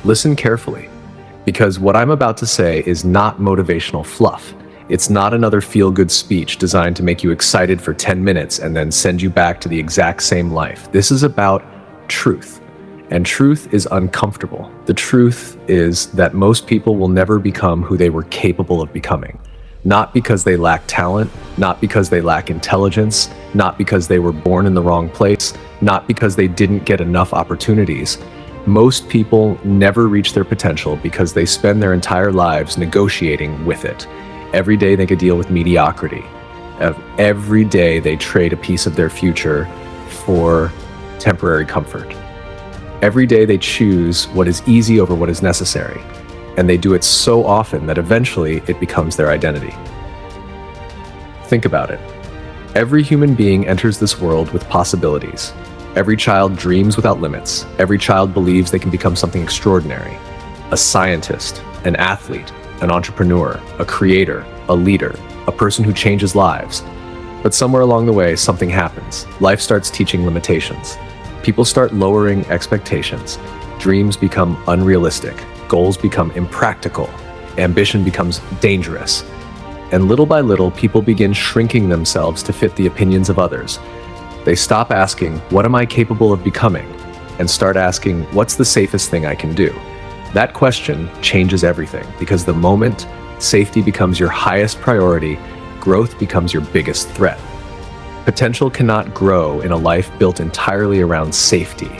Listen carefully, because what I'm about to say is not motivational fluff. It's not another feel-good speech designed to make you excited for 10 minutes and then send you back to the exact same life. This is about truth. And truth is uncomfortable. The truth is that most people will never become who they were capable of becoming. Not because they lack talent, not because they lack intelligence, not because they were born in the wrong place, not because they didn't get enough opportunities. Most people never reach their potential because they spend their entire lives negotiating with it. Every day they could deal with mediocrity. Every day they trade a piece of their future for temporary comfort. Every day they choose what is easy over what is necessary. And they do it so often that eventually it becomes their identity. Think about it. Every human being enters this world with possibilities. Every child dreams without limits. Every child believes they can become something extraordinary. A scientist, an athlete, an entrepreneur, a creator, a leader, a person who changes lives. But somewhere along the way, something happens. Life starts teaching limitations. People start lowering expectations. Dreams become unrealistic. Goals become impractical. Ambition becomes dangerous. And little by little, people begin shrinking themselves to fit the opinions of others. They stop asking, what am I capable of becoming? And start asking, what's the safest thing I can do? That question changes everything, because the moment safety becomes your highest priority, growth becomes your biggest threat. Potential cannot grow in a life built entirely around safety.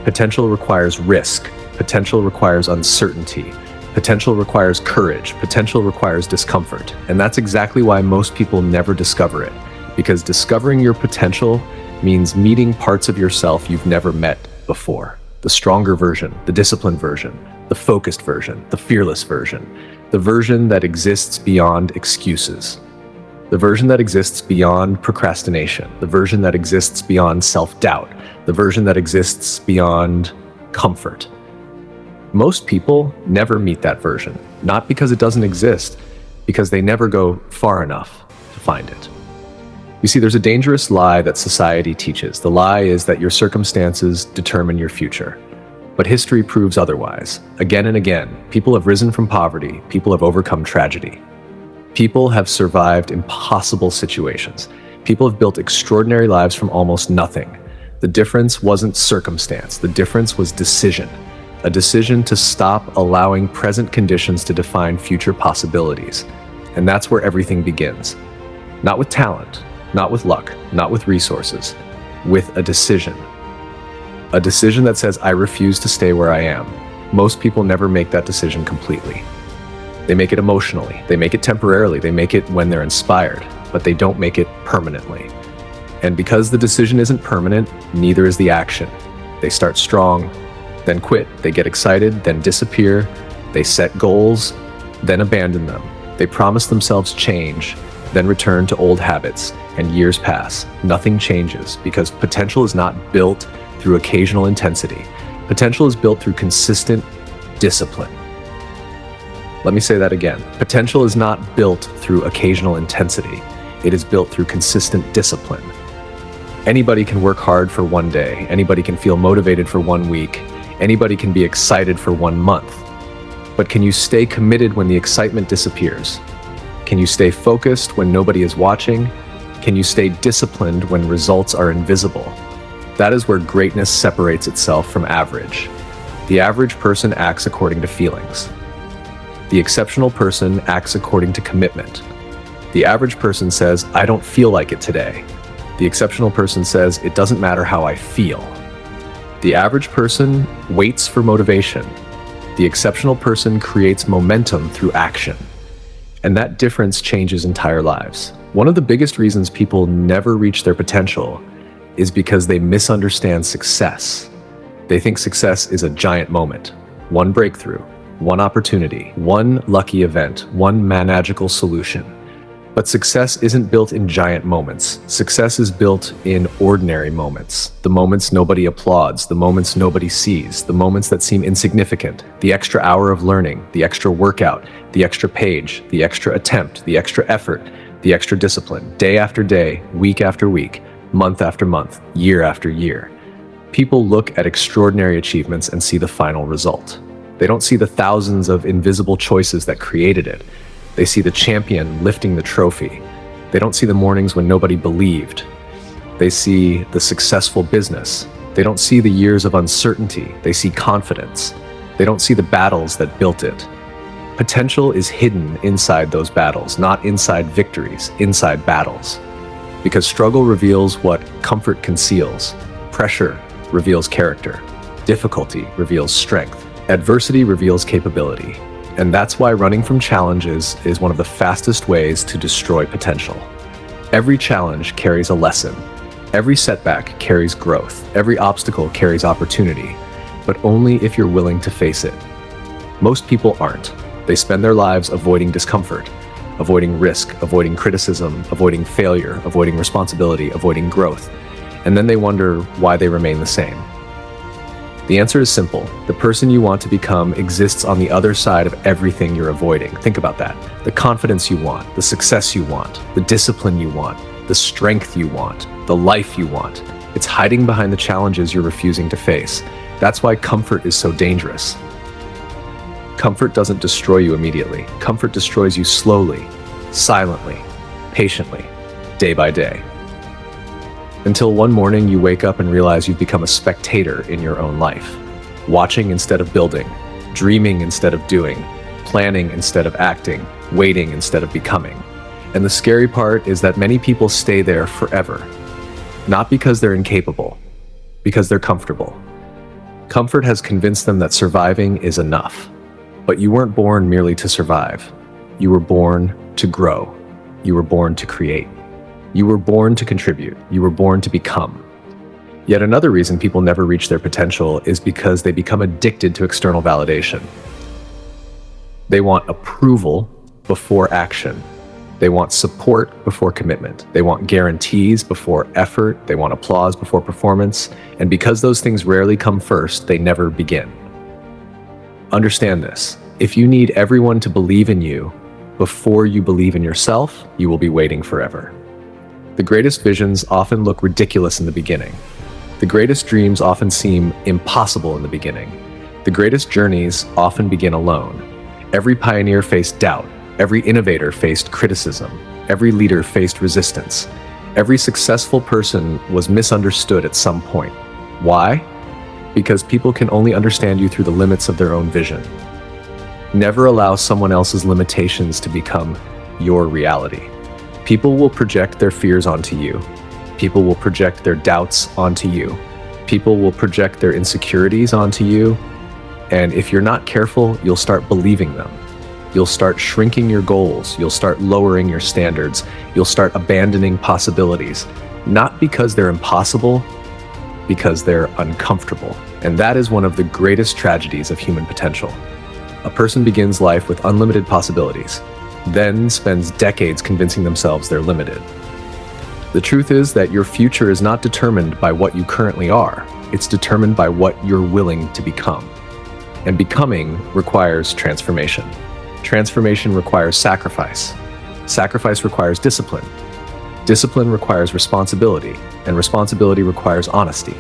Potential requires risk. Potential requires uncertainty. Potential requires courage. Potential requires discomfort. And that's exactly why most people never discover it. Because discovering your potential means meeting parts of yourself you've never met before. The stronger version, the disciplined version, the focused version, the fearless version, the version that exists beyond excuses, the version that exists beyond procrastination, the version that exists beyond self-doubt, the version that exists beyond comfort. Most people never meet that version, not because it doesn't exist, because they never go far enough to find it. You see, there's a dangerous lie that society teaches. The lie is that your circumstances determine your future. But history proves otherwise. Again and again, people have risen from poverty. People have overcome tragedy. People have survived impossible situations. People have built extraordinary lives from almost nothing. The difference wasn't circumstance. The difference was decision. A decision to stop allowing present conditions to define future possibilities. And that's where everything begins. Not with talent, not with luck, not with resources, with a decision. A decision that says, I refuse to stay where I am. Most people never make that decision completely. They make it emotionally, they make it temporarily, they make it when they're inspired, but they don't make it permanently. And because the decision isn't permanent, neither is the action. They start strong, then quit. They get excited, then disappear. They set goals, then abandon them. They promise themselves change, then return to old habits, and years pass. Nothing changes because potential is not built through occasional intensity. Potential is built through consistent discipline. Let me say that again. Potential is not built through occasional intensity. It is built through consistent discipline. Anybody can work hard for one day. Anybody can feel motivated for 1 week. Anybody can be excited for 1 month. But can you stay committed when the excitement disappears? Can you stay focused when nobody is watching? Can you stay disciplined when results are invisible? That is where greatness separates itself from average. The average person acts according to feelings. The exceptional person acts according to commitment. The average person says, I don't feel like it today. The exceptional person says, it doesn't matter how I feel. The average person waits for motivation. The exceptional person creates momentum through action. And that difference changes entire lives. One of the biggest reasons people never reach their potential is because they misunderstand success. They think success is a giant moment, one breakthrough, one opportunity, one lucky event, one magical solution. But success isn't built in giant moments. Success is built in ordinary moments. The moments nobody applauds, the moments nobody sees, the moments that seem insignificant, the extra hour of learning, the extra workout, the extra page, the extra attempt, the extra effort, the extra discipline, day after day, week after week, month after month, year after year. People look at extraordinary achievements and see the final result. They don't see the thousands of invisible choices that created it. They see the champion lifting the trophy. They don't see the mornings when nobody believed. They see the successful business. They don't see the years of uncertainty. They see confidence. They don't see the battles that built it. Potential is hidden inside those battles, not inside victories, inside battles. Because struggle reveals what comfort conceals. Pressure reveals character. Difficulty reveals strength. Adversity reveals capability. And that's why running from challenges is one of the fastest ways to destroy potential. Every challenge carries a lesson. Every setback carries growth. Every obstacle carries opportunity, but only if you're willing to face it. Most people aren't. They spend their lives avoiding discomfort, avoiding risk, avoiding criticism, avoiding failure, avoiding responsibility, avoiding growth. And then they wonder why they remain the same. The answer is simple. The person you want to become exists on the other side of everything you're avoiding. Think about that. The confidence you want, the success you want, the discipline you want, the strength you want, the life you want. It's hiding behind the challenges you're refusing to face. That's why comfort is so dangerous. Comfort doesn't destroy you immediately. Comfort destroys you slowly, silently, patiently, day by day. Until one morning you wake up and realize you've become a spectator in your own life. Watching instead of building, dreaming instead of doing, planning instead of acting, waiting instead of becoming. And the scary part is that many people stay there forever. Not because they're incapable, because they're comfortable. Comfort has convinced them that surviving is enough. But you weren't born merely to survive. You were born to grow. You were born to create. You were born to contribute. You were born to become. Yet another reason people never reach their potential is because they become addicted to external validation. They want approval before action. They want support before commitment. They want guarantees before effort. They want applause before performance. And because those things rarely come first, they never begin. Understand this. If you need everyone to believe in you before you believe in yourself, you will be waiting forever. The greatest visions often look ridiculous in the beginning. The greatest dreams often seem impossible in the beginning. The greatest journeys often begin alone. Every pioneer faced doubt. Every innovator faced criticism. Every leader faced resistance. Every successful person was misunderstood at some point. Why? Because people can only understand you through the limits of their own vision. Never allow someone else's limitations to become your reality. People will project their fears onto you. People will project their doubts onto you. People will project their insecurities onto you. And if you're not careful, you'll start believing them. You'll start shrinking your goals. You'll start lowering your standards. You'll start abandoning possibilities. Not because they're impossible, because they're uncomfortable. And that is one of the greatest tragedies of human potential. A person begins life with unlimited possibilities, then spends decades convincing themselves they're limited. The truth is that your future is not determined by what you currently are. It's determined by what you're willing to become. And becoming requires transformation. Transformation requires sacrifice. Sacrifice requires discipline. Discipline requires responsibility, and responsibility requires honesty.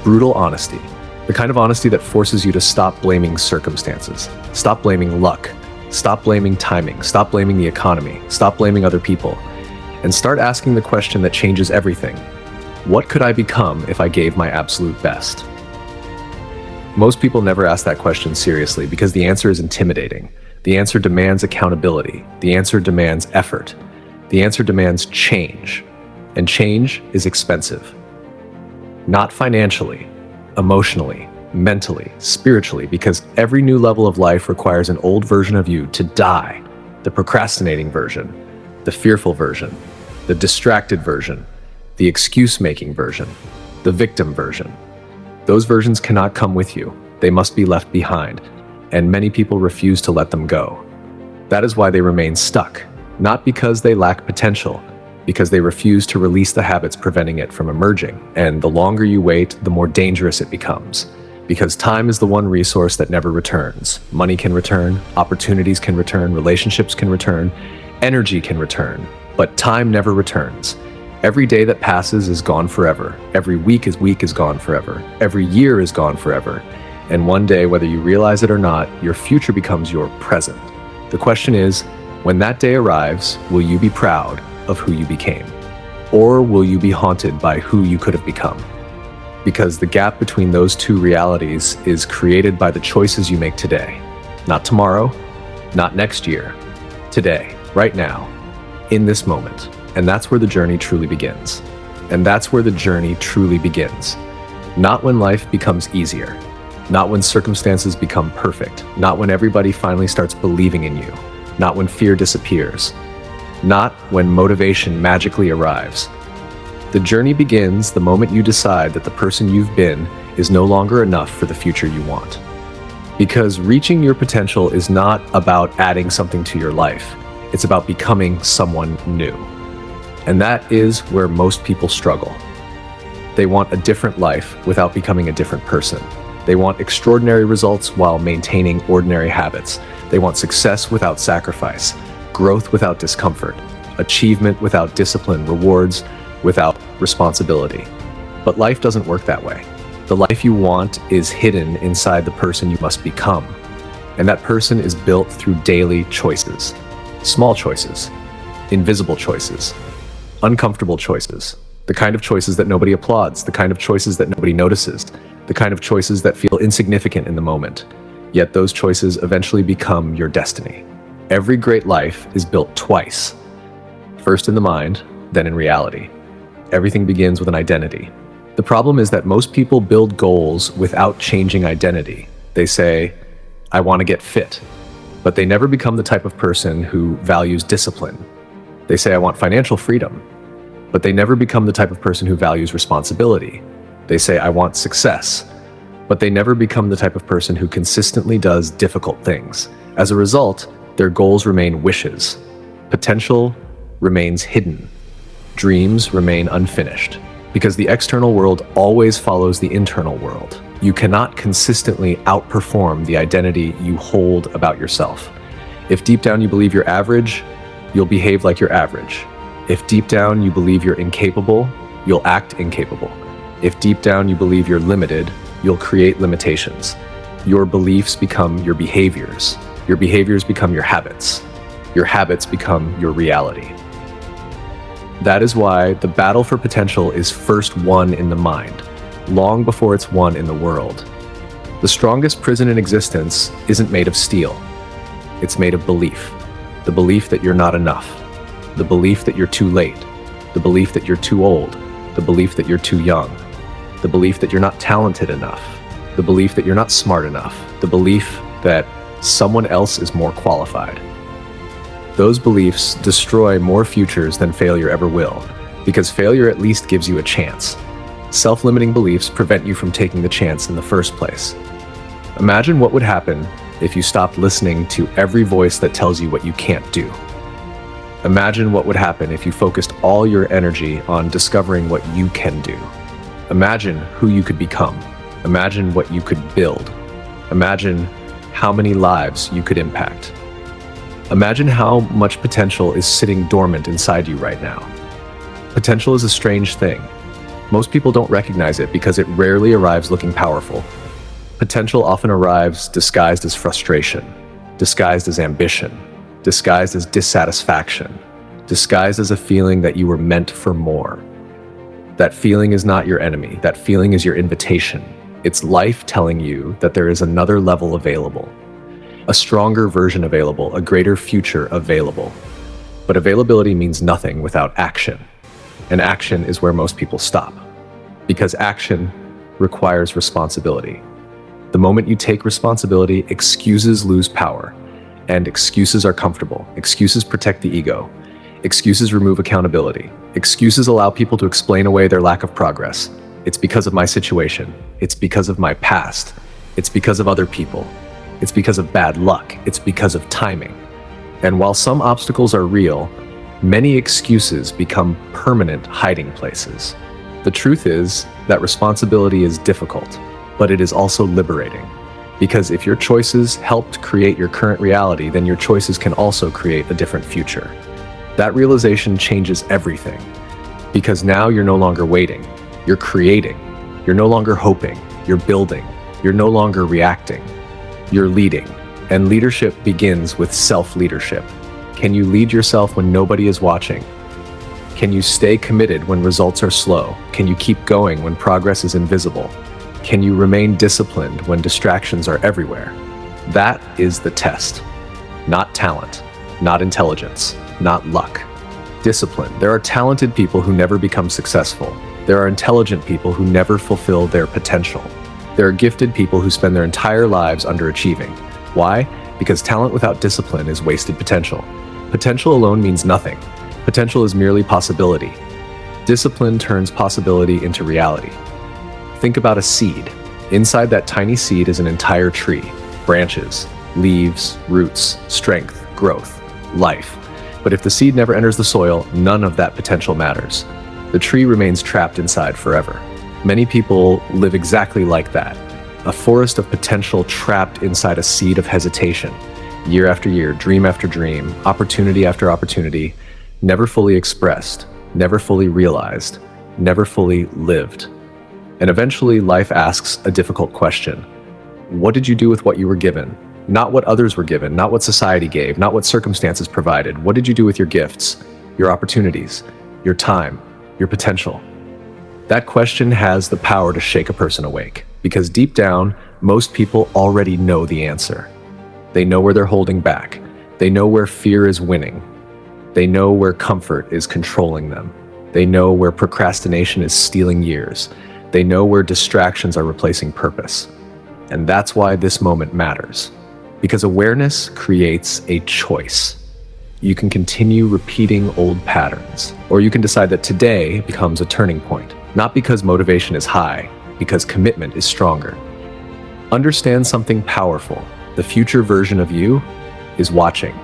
Brutal honesty. The kind of honesty that forces you to stop blaming circumstances, stop blaming luck, stop blaming timing, stop blaming the economy, stop blaming other people, and start asking the question that changes everything. What could I become if I gave my absolute best? Most people never ask that question seriously because the answer is intimidating. The answer demands accountability. The answer demands effort. The answer demands change. And change is expensive. Not financially, emotionally, mentally, spiritually, because every new level of life requires an old version of you to die. The procrastinating version, the fearful version, the distracted version, the excuse-making version, the victim version. Those versions cannot come with you. They must be left behind, and many people refuse to let them go. That is why they remain stuck, not because they lack potential, because they refuse to release the habits preventing it from emerging. And the longer you wait, the more dangerous it becomes. Because time is the one resource that never returns. Money can return, opportunities can return, relationships can return, energy can return, but time never returns. Every day that passes is gone forever. Every week is gone forever. Every year is gone forever. And one day, whether you realize it or not, your future becomes your present. The question is, when that day arrives, will you be proud of who you became? Or will you be haunted by who you could have become? Because the gap between those two realities is created by the choices you make today. Not tomorrow, not next year. Today, right now, in this moment. And that's where the journey truly begins. And that's where the journey truly begins. Not when life becomes easier. Not when circumstances become perfect. Not when everybody finally starts believing in you. Not when fear disappears. Not when motivation magically arrives. The journey begins the moment you decide that the person you've been is no longer enough for the future you want. Because reaching your potential is not about adding something to your life. It's about becoming someone new. And that is where most people struggle. They want a different life without becoming a different person. They want extraordinary results while maintaining ordinary habits. They want success without sacrifice, growth without discomfort, achievement without discipline, rewards without responsibility. But life doesn't work that way. The life you want is hidden inside the person you must become. And that person is built through daily choices. Small choices, invisible choices, uncomfortable choices, the kind of choices that nobody applauds, the kind of choices that nobody notices, the kind of choices that feel insignificant in the moment. Yet those choices eventually become your destiny. Every great life is built twice. First in the mind, then in reality. Everything begins with an identity. The problem is that most people build goals without changing identity. They say, I want to get fit, but they never become the type of person who values discipline. They say, I want financial freedom, but they never become the type of person who values responsibility. They say, I want success, but they never become the type of person who consistently does difficult things. As a result, their goals remain wishes. Potential remains hidden. Dreams remain unfinished. Because the external world always follows the internal world. You cannot consistently outperform the identity you hold about yourself. If deep down you believe you're average, you'll behave like you're average. If deep down you believe you're incapable, you'll act incapable. If deep down you believe you're limited, you'll create limitations. Your beliefs become your behaviors. Your behaviors become your habits. Your habits become your reality. That is why the battle for potential is first won in the mind, long before it's won in the world. The strongest prison in existence isn't made of steel. It's made of belief. The belief that you're not enough. The belief that you're too late. The belief that you're too old. The belief that you're too young. The belief that you're not talented enough. The belief that you're not smart enough. The belief that someone else is more qualified. Those beliefs destroy more futures than failure ever will, because failure at least gives you a chance. Self-limiting beliefs prevent you from taking the chance in the first place. Imagine what would happen if you stopped listening to every voice that tells you what you can't do. Imagine what would happen if you focused all your energy on discovering what you can do. Imagine who you could become. Imagine what you could build. Imagine how many lives you could impact. Imagine how much potential is sitting dormant inside you right now. Potential is a strange thing. Most people don't recognize it because it rarely arrives looking powerful. Potential often arrives disguised as frustration, disguised as ambition, disguised as dissatisfaction, disguised as a feeling that you were meant for more. That feeling is not your enemy. That feeling is your invitation. It's life telling you that there is another level available, a stronger version available, a greater future available. But availability means nothing without action. And action is where most people stop. Because action requires responsibility. The moment you take responsibility, excuses lose power. And excuses are comfortable. Excuses protect the ego. Excuses remove accountability. Excuses allow people to explain away their lack of progress. It's because of my situation. It's because of my past. It's because of other people. It's because of bad luck. It's because of timing. And while some obstacles are real, many excuses become permanent hiding places. The truth is that responsibility is difficult, but it is also liberating. Because if your choices helped create your current reality, then your choices can also create a different future. That realization changes everything. Because now you're no longer waiting, you're creating. You're no longer hoping, you're building. You're no longer reacting. You're leading. And leadership begins with self-leadership. Can you lead yourself when nobody is watching? Can you stay committed when results are slow? Can you keep going when progress is invisible? Can you remain disciplined when distractions are everywhere? That is the test. Not talent, not intelligence, not luck. Discipline. There are talented people who never become successful. There are intelligent people who never fulfill their potential. There are gifted people who spend their entire lives underachieving. Why? Because talent without discipline is wasted potential. Potential alone means nothing. Potential is merely possibility. Discipline turns possibility into reality. Think about a seed. Inside that tiny seed is an entire tree. Branches, leaves, roots, strength, growth, life. But if the seed never enters the soil, none of that potential matters. The tree remains trapped inside forever. Many people live exactly like that. A forest of potential trapped inside a seed of hesitation. Year after year, dream after dream, opportunity after opportunity, never fully expressed, never fully realized, never fully lived. And eventually life asks a difficult question. What did you do with what you were given? Not what others were given, not what society gave, not what circumstances provided. What did you do with your gifts, your opportunities, your time, your potential? That question has the power to shake a person awake, because deep down, most people already know the answer. They know where they're holding back. They know where fear is winning. They know where comfort is controlling them. They know where procrastination is stealing years. They know where distractions are replacing purpose. And that's why this moment matters. Because awareness creates a choice. You can continue repeating old patterns, or you can decide that today becomes a turning point. Not because motivation is high, because commitment is stronger. Understand something powerful. The future version of you is watching.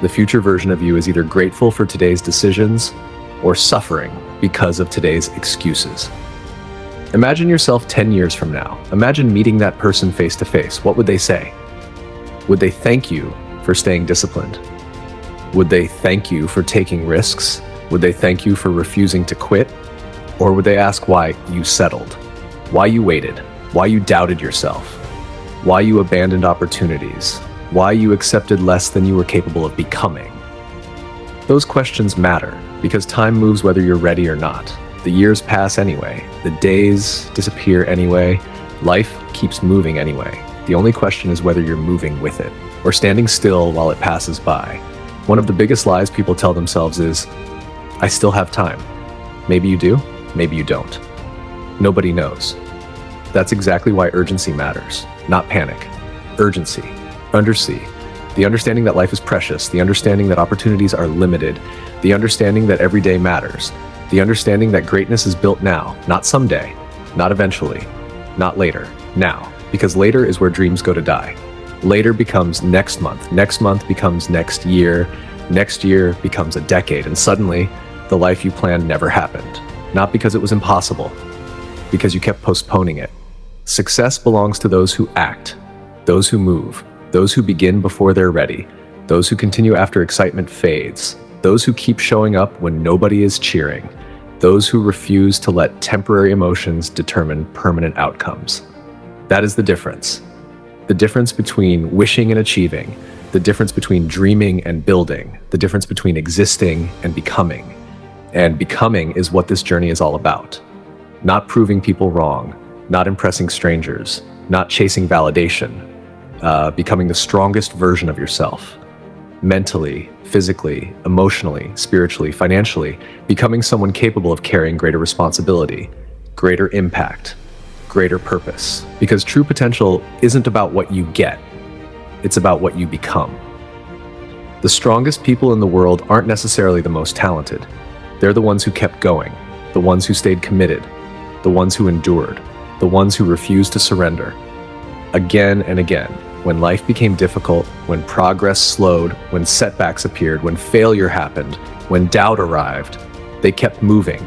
The future version of you is either grateful for today's decisions or suffering because of today's excuses. Imagine yourself 10 years from now. Imagine meeting that person face to face. What would they say? Would they thank you for staying disciplined? Would they thank you for taking risks? Would they thank you for refusing to quit? Or would they ask why you settled? Why you waited? Why you doubted yourself? Why you abandoned opportunities? Why you accepted less than you were capable of becoming? Those questions matter because time moves whether you're ready or not. The years pass anyway. The days disappear anyway. Life keeps moving anyway. The only question is whether you're moving with it or standing still while it passes by. One of the biggest lies people tell themselves is, I still have time. Maybe you do, maybe you don't. Nobody knows. That's exactly why urgency matters, not panic. Urgency. Undersea. The understanding that life is precious, the understanding that opportunities are limited, the understanding that every day matters, the understanding that greatness is built now, not someday, not eventually, not later, now, because later is where dreams go to die. Later becomes next month becomes next year becomes a decade, and suddenly the life you planned never happened. Not because it was impossible, because you kept postponing it. Success belongs to those who act, those who move, those who begin before they're ready, those who continue after excitement fades, those who keep showing up when nobody is cheering, those who refuse to let temporary emotions determine permanent outcomes. That is the difference. The difference between wishing and achieving, the difference between dreaming and building, the difference between existing and becoming. And becoming is what this journey is all about. Not proving people wrong, not impressing strangers, not chasing validation, becoming the strongest version of yourself. Mentally, physically, emotionally, spiritually, financially, becoming someone capable of carrying greater responsibility, greater impact, greater purpose. Because true potential isn't about what you get, it's about what you become. The strongest people in the world aren't necessarily the most talented. They're the ones who kept going, the ones who stayed committed, the ones who endured, the ones who refused to surrender. Again and again, when life became difficult, when progress slowed, when setbacks appeared, when failure happened, when doubt arrived, they kept moving.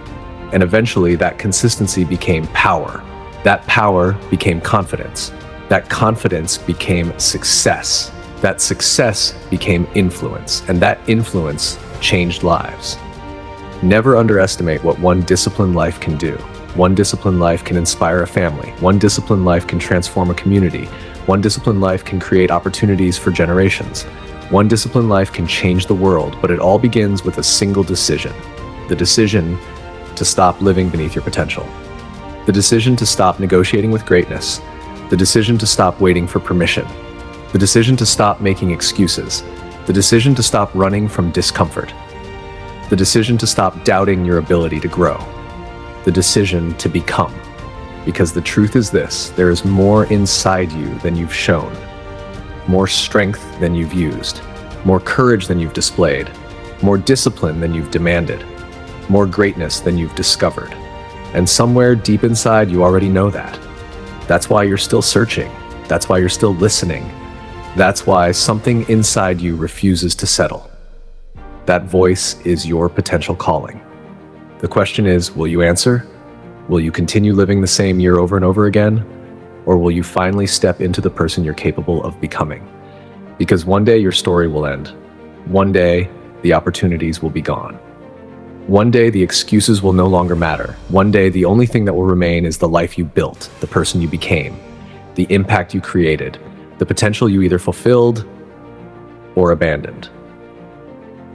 And eventually that consistency became power. That power became confidence. That confidence became success. That success became influence. And that influence changed lives. Never underestimate what one disciplined life can do. One disciplined life can inspire a family. One disciplined life can transform a community. One disciplined life can create opportunities for generations. One disciplined life can change the world, but it all begins with a single decision. The decision to stop living beneath your potential. The decision to stop negotiating with greatness. The decision to stop waiting for permission. The decision to stop making excuses. The decision to stop running from discomfort. The decision to stop doubting your ability to grow. The decision to become. Because the truth is this, there is more inside you than you've shown, more strength than you've used, more courage than you've displayed, more discipline than you've demanded, more greatness than you've discovered. And somewhere deep inside, you already know that. That's why you're still searching. That's why you're still listening. That's why something inside you refuses to settle. That voice is your potential calling. The question is, will you answer? Will you continue living the same year over and over again? Or will you finally step into the person you're capable of becoming? Because one day your story will end. One day the opportunities will be gone. One day the excuses will no longer matter. One day the only thing that will remain is the life you built, the person you became, the impact you created, the potential you either fulfilled or abandoned.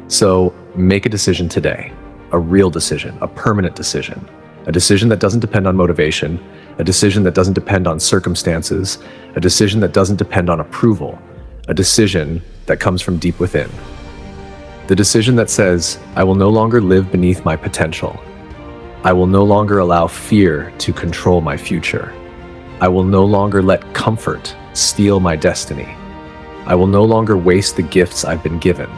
So make a decision today, a real decision, a permanent decision. A decision that doesn't depend on motivation, a decision that doesn't depend on circumstances, a decision that doesn't depend on approval, a decision that comes from deep within. The decision that says, I will no longer live beneath my potential. I will no longer allow fear to control my future. I will no longer let comfort steal my destiny. I will no longer waste the gifts I've been given.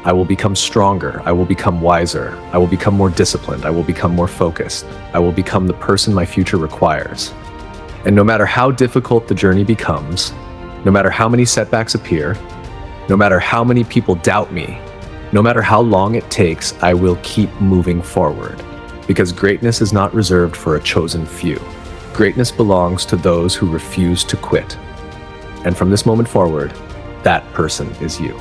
I will become stronger. I will become wiser. I will become more disciplined. I will become more focused. I will become the person my future requires. And no matter how difficult the journey becomes, no matter how many setbacks appear, no matter how many people doubt me, no matter how long it takes, I will keep moving forward. Because greatness is not reserved for a chosen few. Greatness belongs to those who refuse to quit. And from this moment forward, that person is you.